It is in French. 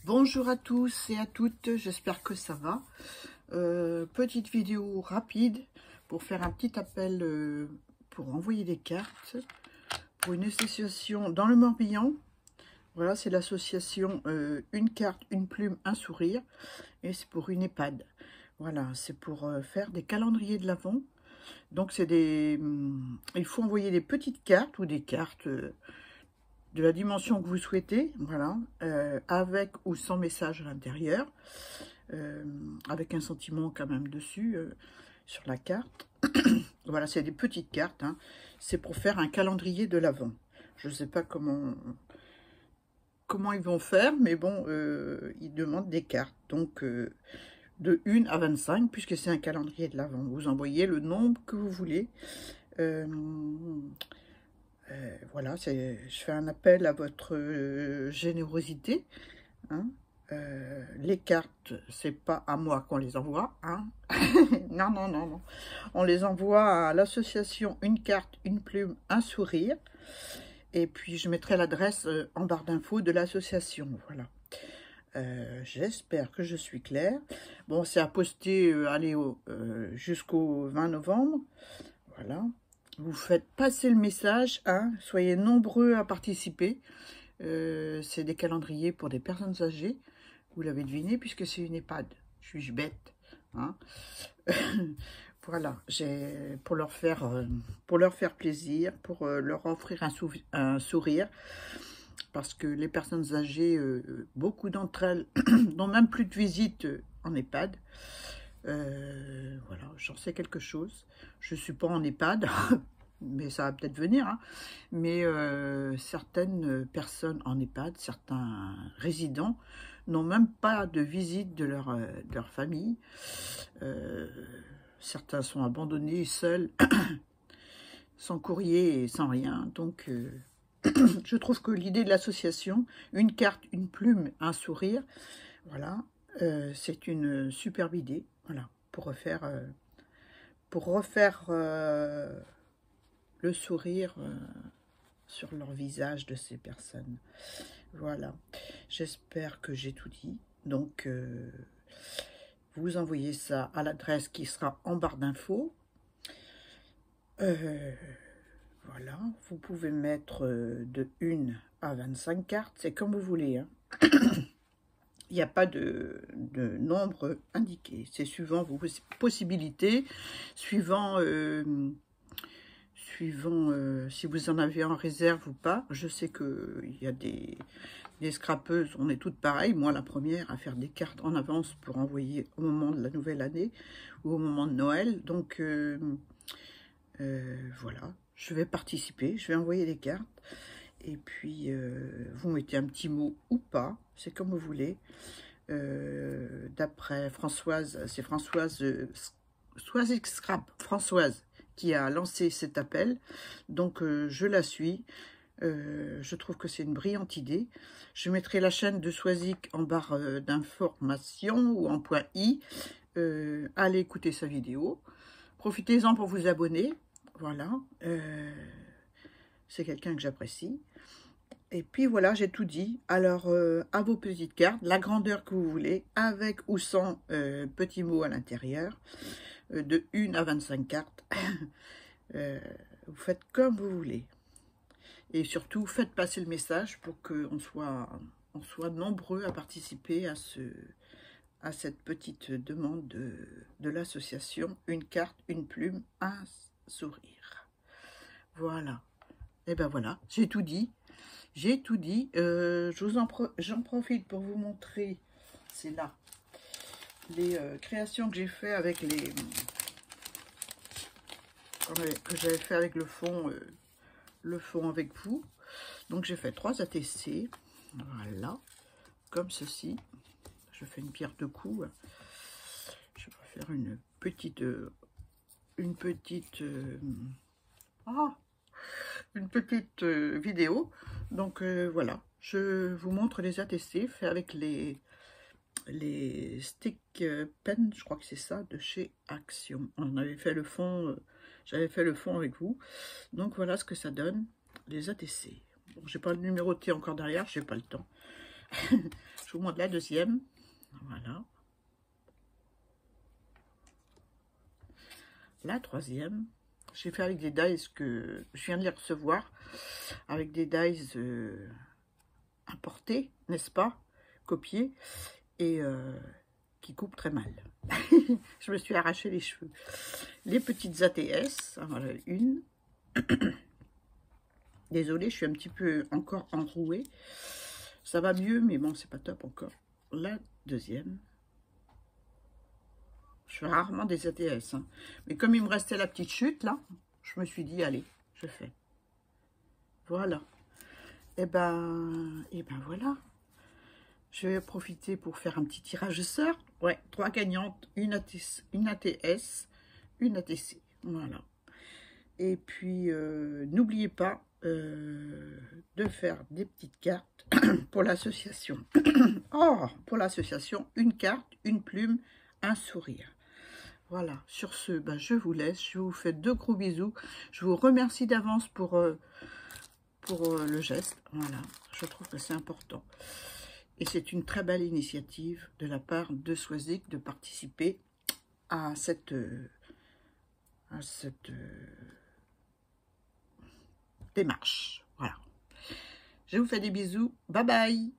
Bonjour à tous et à toutes, j'espère que ça va. Petite vidéo rapide pour faire un petit appel pour envoyer des cartes pour une association dans le Morbihan. Voilà, c'est l'association Une carte, une plume, un sourire, et c'est pour une EHPAD. Voilà, c'est pour faire des calendriers de l'Avent. Donc c'est il faut envoyer des petites cartes ou des cartes de la dimension que vous souhaitez, voilà, avec ou sans message à l'intérieur, avec un sentiment quand même dessus, sur la carte. Voilà, c'est des petites cartes, hein. C'est pour faire un calendrier de l'Avent. Je ne sais pas comment ils vont faire, mais bon, ils demandent des cartes, donc de 1 à 25, puisque c'est un calendrier de l'Avent. Vous envoyez le nombre que vous voulez. Voilà, je fais un appel à votre générosité, hein. Les cartes, c'est pas à moi qu'on les envoie, hein. Non, non, non, non. On les envoie à l'association Une carte, une plume, un sourire. Et puis, je mettrai l'adresse en barre d'infos de l'association, voilà. J'espère que je suis claire. Bon, c'est à poster, allez, jusqu'au 20 novembre, voilà. Vous faites passer le message, hein, soyez nombreux à participer. C'est des calendriers pour des personnes âgées. Vous l'avez deviné, puisque c'est une EHPAD. Suis-je bête, hein? Voilà, pour leur faire plaisir, pour leur offrir un sourire. Parce que les personnes âgées, beaucoup d'entre elles n'ont même plus de visite en EHPAD. Voilà, j'en sais quelque chose. Je ne suis pas en EHPAD, mais ça va peut-être venir, hein. Mais certaines personnes en EHPAD, certains résidents, n'ont même pas de visite de leur famille. Certains sont abandonnés, seuls, sans courrier et sans rien. Donc, je trouve que l'idée de l'association, une carte, une plume, un sourire, voilà, c'est une superbe idée, voilà, pour refaire le sourire sur leur visage de ces personnes. Voilà, j'espère que j'ai tout dit. Donc, vous envoyez ça à l'adresse qui sera en barre d'infos. Voilà, vous pouvez mettre de 1 à 25 cartes, c'est comme vous voulez, hein. Il n'y a pas de nombre indiqué, c'est suivant vos possibilités, suivant si vous en avez en réserve ou pas. Je sais qu'il y a des scrapeuses, on est toutes pareilles. Moi, la première à faire des cartes en avance pour envoyer au moment de la nouvelle année ou au moment de Noël. Donc, voilà, je vais participer, je vais envoyer des cartes. Et puis, vous mettez un petit mot ou pas, c'est comme vous voulez. D'après Françoise, c'est Françoise qui a lancé cet appel. Donc, je la suis. Je trouve que c'est une brillante idée. Je mettrai la chaîne de Swazik en barre d'information ou en point i. Allez écouter sa vidéo. Profitez-en pour vous abonner. Voilà. C'est quelqu'un que j'apprécie. Et puis voilà, j'ai tout dit. Alors, à vos petites cartes, la grandeur que vous voulez, avec ou sans petits mots à l'intérieur, de 1 à 25 cartes. Vous faites comme vous voulez. Et surtout, faites passer le message pour qu'on soit nombreux à participer à cette petite demande de l'association Une carte, une plume, un sourire. Voilà. Et ben voilà, j'ai tout dit. J'ai tout dit. J'en profite pour vous montrer, c'est là, les créations que j'ai fait avec que j'avais fait avec le fond avec vous. Donc j'ai fait 3 ATC, voilà, comme ceci. Je fais une pierre de coups. Je vais faire une petite vidéo. Donc voilà, je vous montre les ATC faits avec les stick pen, je crois que c'est ça, de chez Action. On avait fait le fond, j'avais fait le fond avec vous. Donc voilà ce que ça donne, les ATC. Bon, j'ai pas le numéroté encore derrière, j'ai pas le temps. Je vous montre la deuxième. Voilà. La troisième. J'ai fait avec des dies que je viens de les recevoir. Avec des dies importés, n'est-ce pas? Copiés. Et qui coupent très mal. Je me suis arraché les cheveux. Les petites ATS. Voilà, une. Désolée, je suis un petit peu encore enrouée. Ça va mieux, mais bon, c'est pas top encore. La deuxième. Je fais rarement des ATS. Hein. Mais comme il me restait la petite chute, là, je me suis dit, allez, je fais. Voilà. Et ben voilà. Je vais profiter pour faire un petit tirage de sort. Ouais, 3 gagnantes, une ATS, une ATC. Voilà. Et puis, n'oubliez pas de faire des petites cartes pour l'association. Oh, pour l'association, une carte, une plume, un sourire. Voilà, sur ce, ben, je vous laisse. Je vous fais de gros bisous. Je vous remercie d'avance pour le geste. Voilà, je trouve que c'est important. Et c'est une très belle initiative de la part de Swazik de participer à cette démarche. Voilà. Je vous fais des bisous. Bye bye.